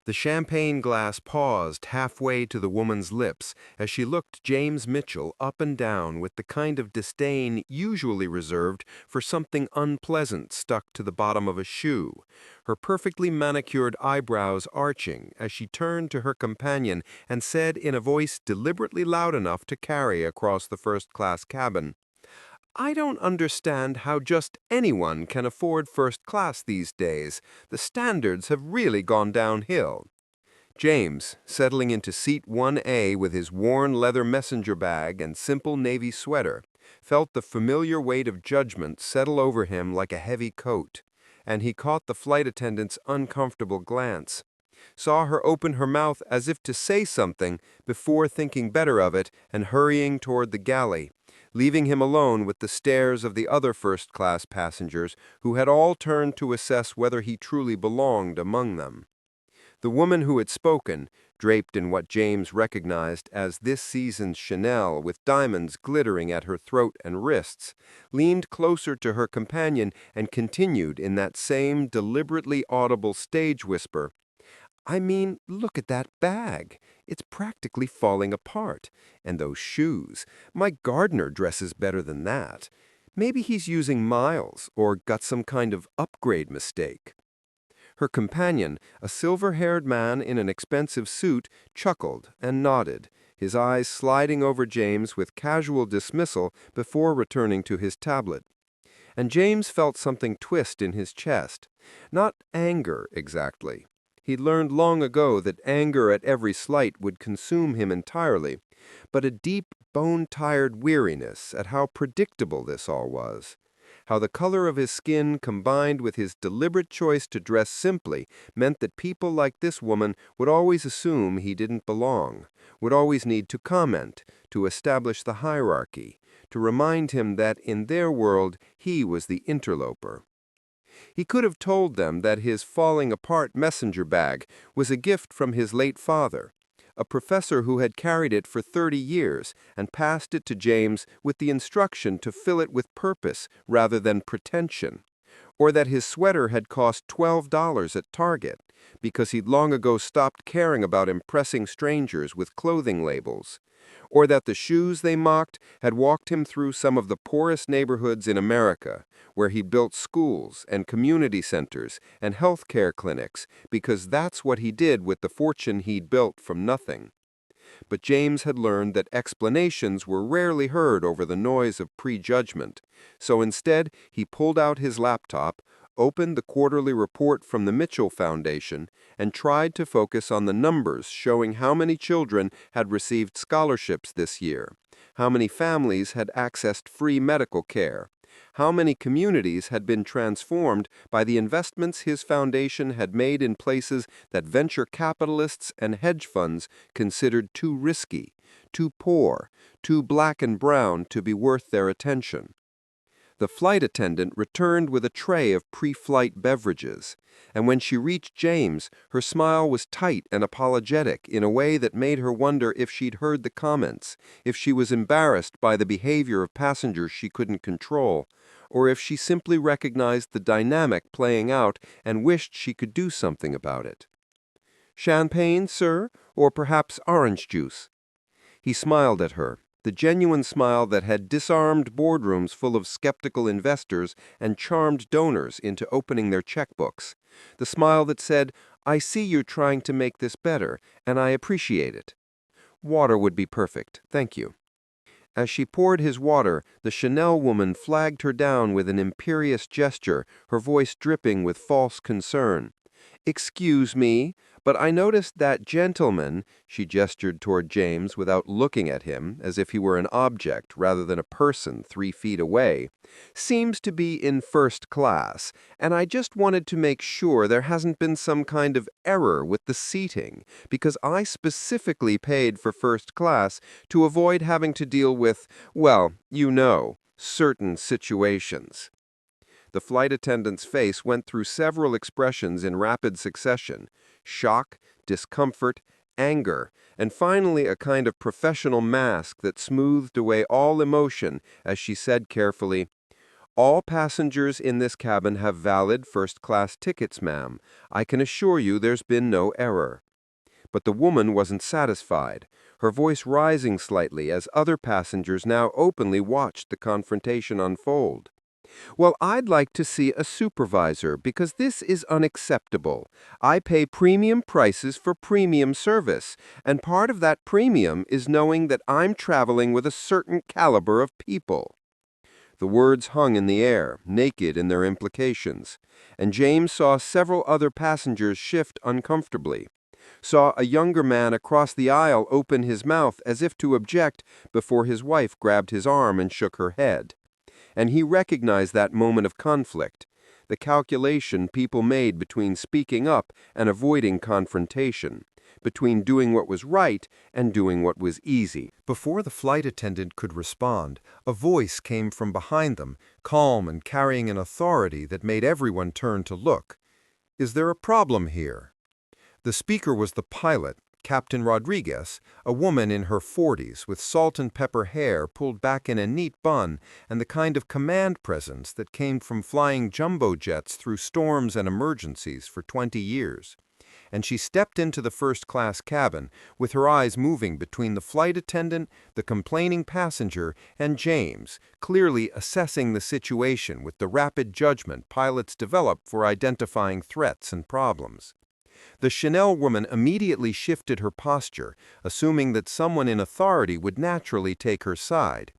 The champagne glass paused halfway to the woman's lips as she looked James Mitchell up and down with the kind of disdain usually reserved for something unpleasant stuck to the bottom of a shoe, her perfectly manicured eyebrows arching as she turned to her companion and said in a voice deliberately loud enough to carry across the first-class cabin, "I don't understand how just anyone can afford first class these days. The standards have really gone downhill." James, settling into seat 1A with his worn leather messenger bag and simple navy sweater, felt the familiar weight of judgment settle over him like a heavy coat, and he caught the flight attendant's uncomfortable glance, saw her open her mouth as if to say something before thinking better of it and hurrying toward the galley, leaving him alone with the stares of the other first-class passengers who had all turned to assess whether he truly belonged among them. The woman who had spoken, draped in what James recognized as this season's Chanel with diamonds glittering at her throat and wrists, leaned closer to her companion and continued in that same deliberately audible stage whisper, "I mean, look at that bag. It's practically falling apart. And those shoes. My gardener dresses better than that. Maybe he's using miles or got some kind of upgrade mistake." Her companion, a silver-haired man in an expensive suit, chuckled and nodded, his eyes sliding over James with casual dismissal before returning to his tablet. And James felt something twist in his chest. Not anger, exactly. He'd learned long ago that anger at every slight would consume him entirely, but a deep, bone-tired weariness at how predictable this all was. How the color of his skin combined with his deliberate choice to dress simply meant that people like this woman would always assume he didn't belong, would always need to comment, to establish the hierarchy, to remind him that in their world he was the interloper. He could have told them that his falling-apart messenger bag was a gift from his late father, a professor who had carried it for 30 years and passed it to James with the instruction to fill it with purpose rather than pretension, or that his sweater had cost $12 at Target because he'd long ago stopped caring about impressing strangers with clothing labels, or that the shoes they mocked had walked him through some of the poorest neighborhoods in America, where he built schools and community centers and health care clinics, because that's what he did with the fortune he'd built from nothing. But James had learned that explanations were rarely heard over the noise of prejudgment, so instead he pulled out his laptop, opened the quarterly report from the Mitchell Foundation, and tried to focus on the numbers showing how many children had received scholarships this year, how many families had accessed free medical care, how many communities had been transformed by the investments his foundation had made in places that venture capitalists and hedge funds considered too risky, too poor, too black and brown to be worth their attention. The flight attendant returned with a tray of pre-flight beverages, and when she reached James, her smile was tight and apologetic in a way that made her wonder if she'd heard the comments, if she was embarrassed by the behavior of passengers she couldn't control, or if she simply recognized the dynamic playing out and wished she could do something about it. "Champagne, sir, or perhaps orange juice?" He smiled at her, the genuine smile that had disarmed boardrooms full of skeptical investors and charmed donors into opening their checkbooks, the smile that said, "I see you're trying to make this better, and I appreciate it." "Water would be perfect, thank you." As she poured his water, the Chanel woman flagged her down with an imperious gesture, her voice dripping with false concern. "Excuse me, but I noticed that gentleman," she gestured toward James without looking at him, as if he were an object rather than a person 3 feet away, "seems to be in first class, and I just wanted to make sure there hasn't been some kind of error with the seating, because I specifically paid for first class to avoid having to deal with, well, you know, certain situations." The flight attendant's face went through several expressions in rapid succession: shock, discomfort, anger, and finally a kind of professional mask that smoothed away all emotion as she said carefully, All passengers in this cabin have valid first-class tickets, ma'am. I can assure you there's been no error." But the woman wasn't satisfied, her voice rising slightly as other passengers now openly watched the confrontation unfold. "Well, I'd like to see a supervisor because this is unacceptable. I pay premium prices for premium service, and part of that premium is knowing that I'm traveling with a certain caliber of people." The words hung in the air, naked in their implications, and James saw several other passengers shift uncomfortably, saw a younger man across the aisle open his mouth as if to object before his wife grabbed his arm and shook her head. And he recognized that moment of conflict, the calculation people made between speaking up and avoiding confrontation, between doing what was right and doing what was easy. Before the flight attendant could respond, a voice came from behind them, calm and carrying an authority that made everyone turn to look. "Is there a problem here?" The speaker was the pilot, Captain Rodriguez, a woman in her 40s with salt and pepper hair pulled back in a neat bun and the kind of command presence that came from flying jumbo jets through storms and emergencies for 20 years. And she stepped into the first-class cabin, with her eyes moving between the flight attendant, the complaining passenger, and James, clearly assessing the situation with the rapid judgment pilots develop for identifying threats and problems. The Chanel woman immediately shifted her posture, assuming that someone in authority would naturally take her side.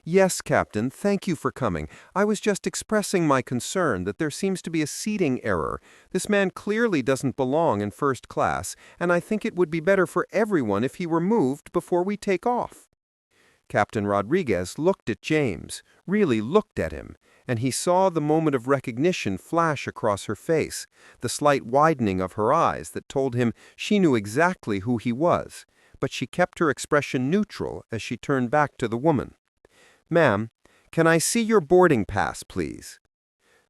"Yes, Captain, thank you for coming. I was just expressing my concern that there seems to be a seating error. This man clearly doesn't belong in first class, and I think it would be better for everyone if he were moved before we take off." Captain Rodriguez looked at James, really looked at him, and he saw the moment of recognition flash across her face, the slight widening of her eyes that told him she knew exactly who he was, but she kept her expression neutral as she turned back to the woman. "Ma'am, can I see your boarding pass, please?"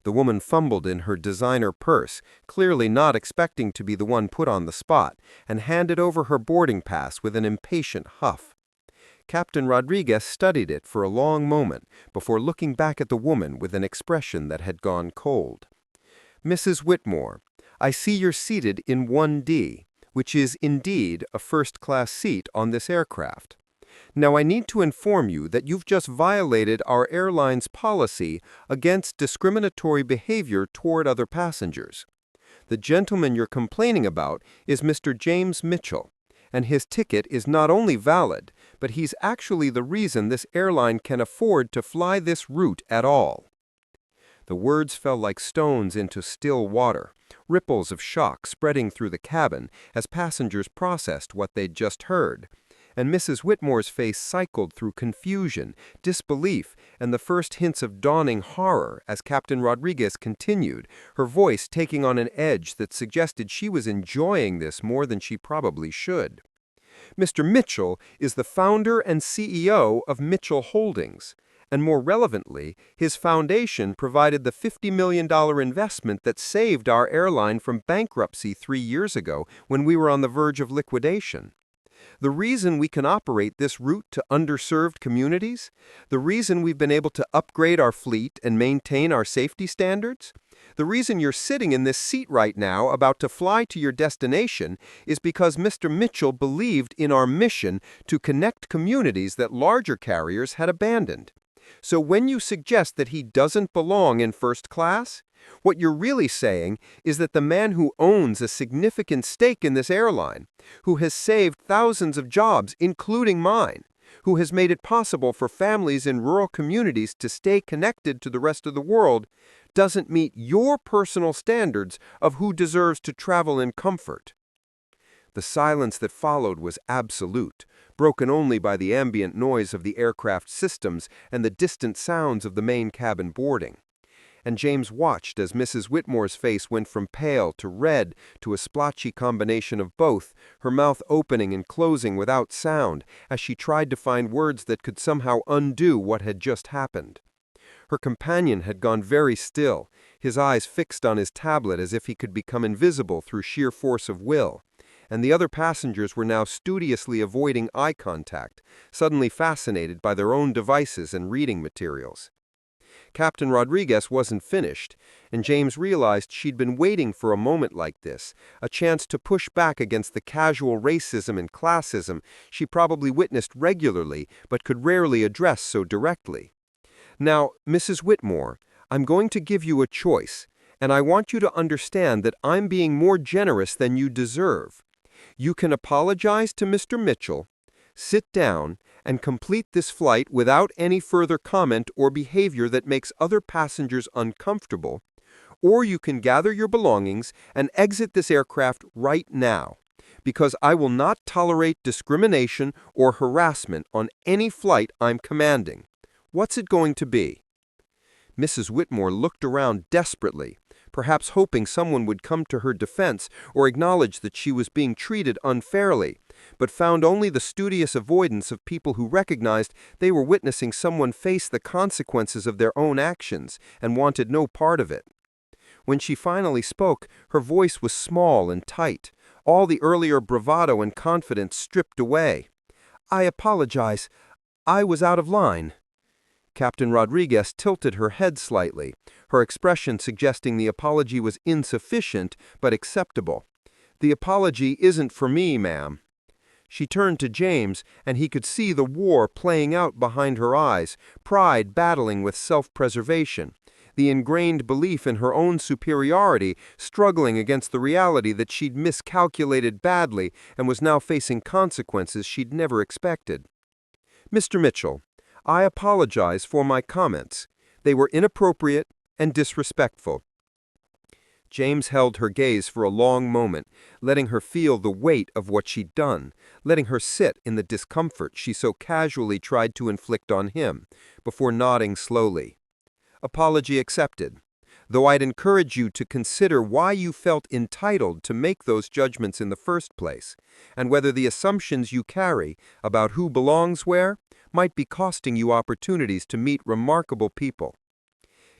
The woman fumbled in her designer purse, clearly not expecting to be the one put on the spot, and handed over her boarding pass with an impatient huff. Captain Rodriguez studied it for a long moment before looking back at the woman with an expression that had gone cold. "Mrs. Whitmore, I see you're seated in 1D, which is indeed a first-class seat on this aircraft. Now I need to inform you that you've just violated our airline's policy against discriminatory behavior toward other passengers. The gentleman you're complaining about is Mr. James Mitchell, and his ticket is not only valid, but he's actually the reason this airline can afford to fly this route at all." The words fell like stones into still water, ripples of shock spreading through the cabin as passengers processed what they'd just heard, and Mrs. Whitmore's face cycled through confusion, disbelief, and the first hints of dawning horror as Captain Rodriguez continued, her voice taking on an edge that suggested she was enjoying this more than she probably should. "Mr. Mitchell is the founder and CEO of Mitchell Holdings, and more relevantly, his foundation provided the $50 million investment that saved our airline from bankruptcy 3 years ago when we were on the verge of liquidation. The reason we can operate this route to underserved communities, the reason we've been able to upgrade our fleet and maintain our safety standards, the reason you're sitting in this seat right now about to fly to your destination is because Mr. Mitchell believed in our mission to connect communities that larger carriers had abandoned. So when you suggest that he doesn't belong in first class, what you're really saying is that the man who owns a significant stake in this airline, who has saved thousands of jobs, including mine, who has made it possible for families in rural communities to stay connected to the rest of the world, doesn't meet your personal standards of who deserves to travel in comfort." The silence that followed was absolute, broken only by the ambient noise of the aircraft systems and the distant sounds of the main cabin boarding. And James watched as Mrs. Whitmore's face went from pale to red to a splotchy combination of both, her mouth opening and closing without sound as she tried to find words that could somehow undo what had just happened. Her companion had gone very still, his eyes fixed on his tablet as if he could become invisible through sheer force of will, and the other passengers were now studiously avoiding eye contact, suddenly fascinated by their own devices and reading materials. Captain Rodriguez wasn't finished, and James realized she'd been waiting for a moment like this, a chance to push back against the casual racism and classism she probably witnessed regularly but could rarely address so directly. Now, Mrs. Whitmore, I'm going to give you a choice, and I want you to understand that I'm being more generous than you deserve. You can apologize to Mr. Mitchell, sit down, and complete this flight without any further comment or behavior that makes other passengers uncomfortable, or you can gather your belongings and exit this aircraft right now, because I will not tolerate discrimination or harassment on any flight I'm commanding. What's it going to be? Mrs. Whitmore looked around desperately, perhaps hoping someone would come to her defense or acknowledge that she was being treated unfairly, but found only the studious avoidance of people who recognized they were witnessing someone face the consequences of their own actions and wanted no part of it. When she finally spoke, her voice was small and tight, all the earlier bravado and confidence stripped away. "I apologize. I was out of line." Captain Rodriguez tilted her head slightly, her expression suggesting the apology was insufficient but acceptable. "The apology isn't for me, ma'am." She turned to James, and he could see the war playing out behind her eyes, pride battling with self-preservation, the ingrained belief in her own superiority struggling against the reality that she'd miscalculated badly and was now facing consequences she'd never expected. "Mr. Mitchell, I apologize for my comments. They were inappropriate and disrespectful." James held her gaze for a long moment, letting her feel the weight of what she'd done, letting her sit in the discomfort she so casually tried to inflict on him, before nodding slowly. "Apology accepted. Though I'd encourage you to consider why you felt entitled to make those judgments in the first place, and whether the assumptions you carry about who belongs where might be costing you opportunities to meet remarkable people."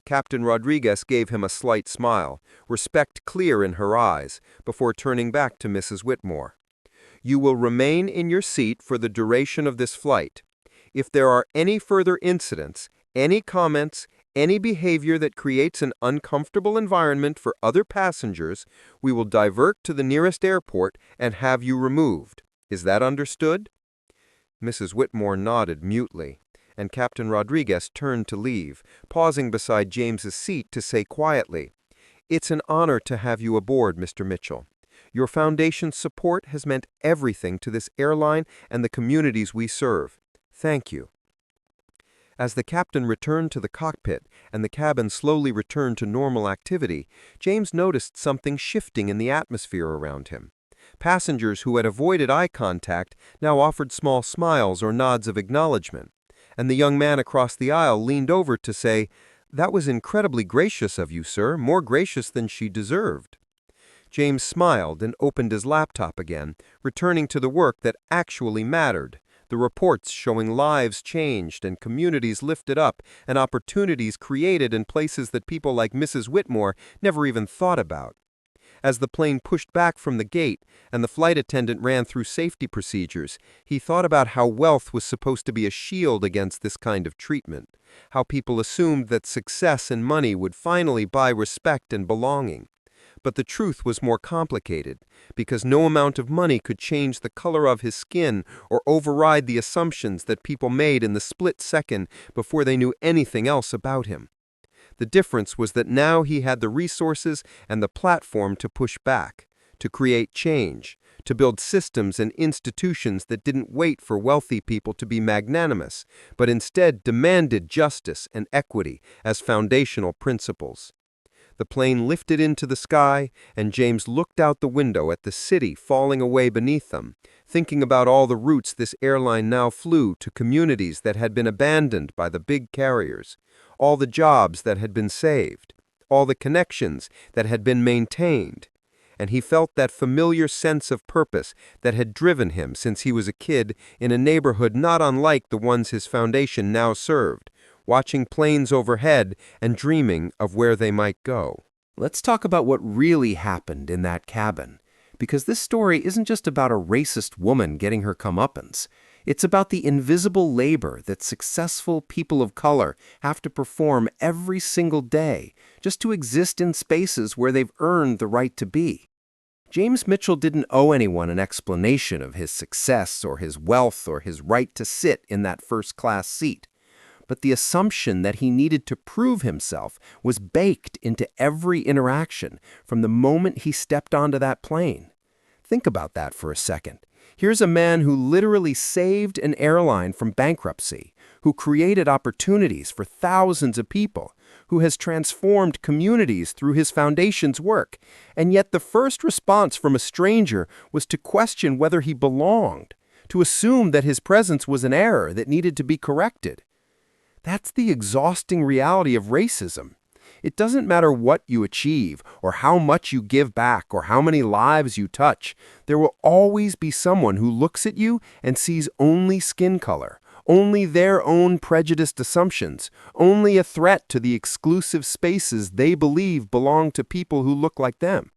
Captain Rodriguez gave him a slight smile, respect clear in her eyes, before turning back to Mrs. Whitmore. "You will remain in your seat for the duration of this flight. If there are any further incidents, any comments, any behavior that creates an uncomfortable environment for other passengers, we will divert to the nearest airport and have you removed. Is that understood?" Mrs. Whitmore nodded mutely, and Captain Rodriguez turned to leave, pausing beside James's seat to say quietly, "It's an honor to have you aboard, Mr. Mitchell. Your foundation's support has meant everything to this airline and the communities we serve. Thank you." As the captain returned to the cockpit and the cabin slowly returned to normal activity, James noticed something shifting in the atmosphere around him. Passengers who had avoided eye contact now offered small smiles or nods of acknowledgement, and the young man across the aisle leaned over to say, "That was incredibly gracious of you, sir, more gracious than she deserved." James smiled and opened his laptop again, returning to the work that actually mattered, the reports showing lives changed and communities lifted up and opportunities created in places that people like Mrs. Whitmore never even thought about. As the plane pushed back from the gate and the flight attendant ran through safety procedures, he thought about how wealth was supposed to be a shield against this kind of treatment, how people assumed that success and money would finally buy respect and belonging. But the truth was more complicated, because no amount of money could change the color of his skin or override the assumptions that people made in the split second before they knew anything else about him. The difference was that now he had the resources and the platform to push back, to create change, to build systems and institutions that didn't wait for wealthy people to be magnanimous, but instead demanded justice and equity as foundational principles. The plane lifted into the sky, and James looked out the window at the city falling away beneath them, thinking about all the routes this airline now flew to communities that had been abandoned by the big carriers, all the jobs that had been saved, all the connections that had been maintained. And he felt that familiar sense of purpose that had driven him since he was a kid in a neighborhood not unlike the ones his foundation now served, watching planes overhead and dreaming of where they might go. Let's talk about what really happened in that cabin, because this story isn't just about a racist woman getting her comeuppance. It's about the invisible labor that successful people of color have to perform every single day just to exist in spaces where they've earned the right to be. James Mitchell didn't owe anyone an explanation of his success or his wealth or his right to sit in that first-class seat. But the assumption that he needed to prove himself was baked into every interaction from the moment he stepped onto that plane. Think about that for a second. Here's a man who literally saved an airline from bankruptcy, who created opportunities for thousands of people, who has transformed communities through his foundation's work, and yet the first response from a stranger was to question whether he belonged, to assume that his presence was an error that needed to be corrected. That's the exhausting reality of racism. It doesn't matter what you achieve, or how much you give back, or how many lives you touch. There will always be someone who looks at you and sees only skin color, only their own prejudiced assumptions, only a threat to the exclusive spaces they believe belong to people who look like them.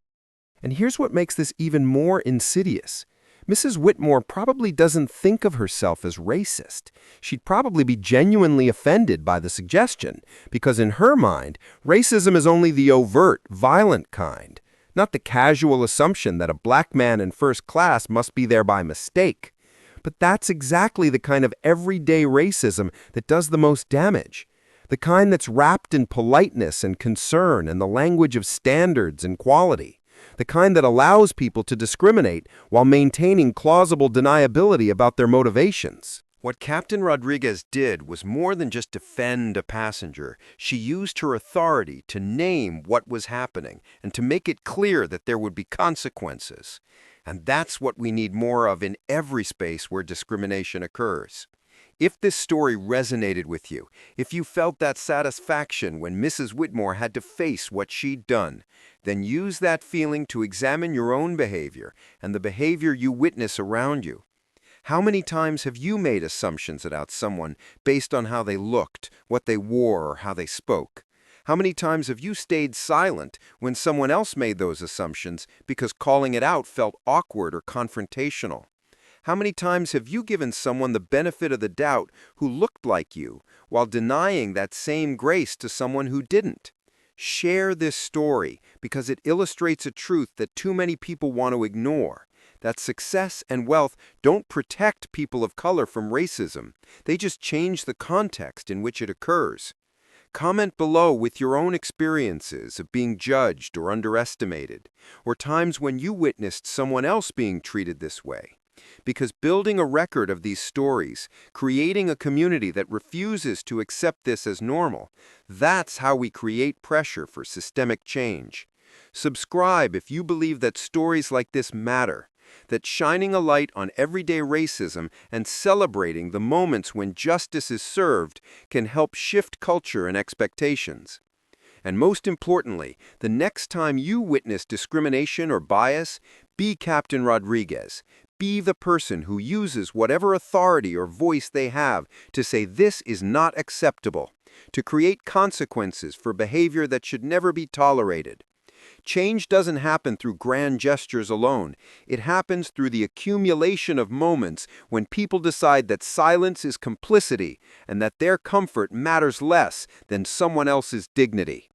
And here's what makes this even more insidious. Mrs. Whitmore probably doesn't think of herself as racist. She'd probably be genuinely offended by the suggestion, because in her mind, racism is only the overt, violent kind, not the casual assumption that a black man in first class must be there by mistake. But that's exactly the kind of everyday racism that does the most damage. The kind that's wrapped in politeness and concern and the language of standards and quality. The kind that allows people to discriminate while maintaining plausible deniability about their motivations. What Captain Rodriguez did was more than just defend a passenger. She used her authority to name what was happening and to make it clear that there would be consequences. And that's what we need more of in every space where discrimination occurs. If this story resonated with you, if you felt that satisfaction when Mrs. Whitmore had to face what she'd done, then use that feeling to examine your own behavior and the behavior you witness around you. How many times have you made assumptions about someone based on how they looked, what they wore, or how they spoke? How many times have you stayed silent when someone else made those assumptions because calling it out felt awkward or confrontational? How many times have you given someone the benefit of the doubt who looked like you while denying that same grace to someone who didn't? Share this story because it illustrates a truth that too many people want to ignore, that success and wealth don't protect people of color from racism. They just change the context in which it occurs. Comment below with your own experiences of being judged or underestimated, or times when you witnessed someone else being treated this way. Because building a record of these stories, creating a community that refuses to accept this as normal, that's how we create pressure for systemic change. Subscribe if you believe that stories like this matter, that shining a light on everyday racism and celebrating the moments when justice is served can help shift culture and expectations. And most importantly, the next time you witness discrimination or bias, be Captain Rodriguez. Be the person who uses whatever authority or voice they have to say this is not acceptable, to create consequences for behavior that should never be tolerated. Change doesn't happen through grand gestures alone. It happens through the accumulation of moments when people decide that silence is complicity and that their comfort matters less than someone else's dignity.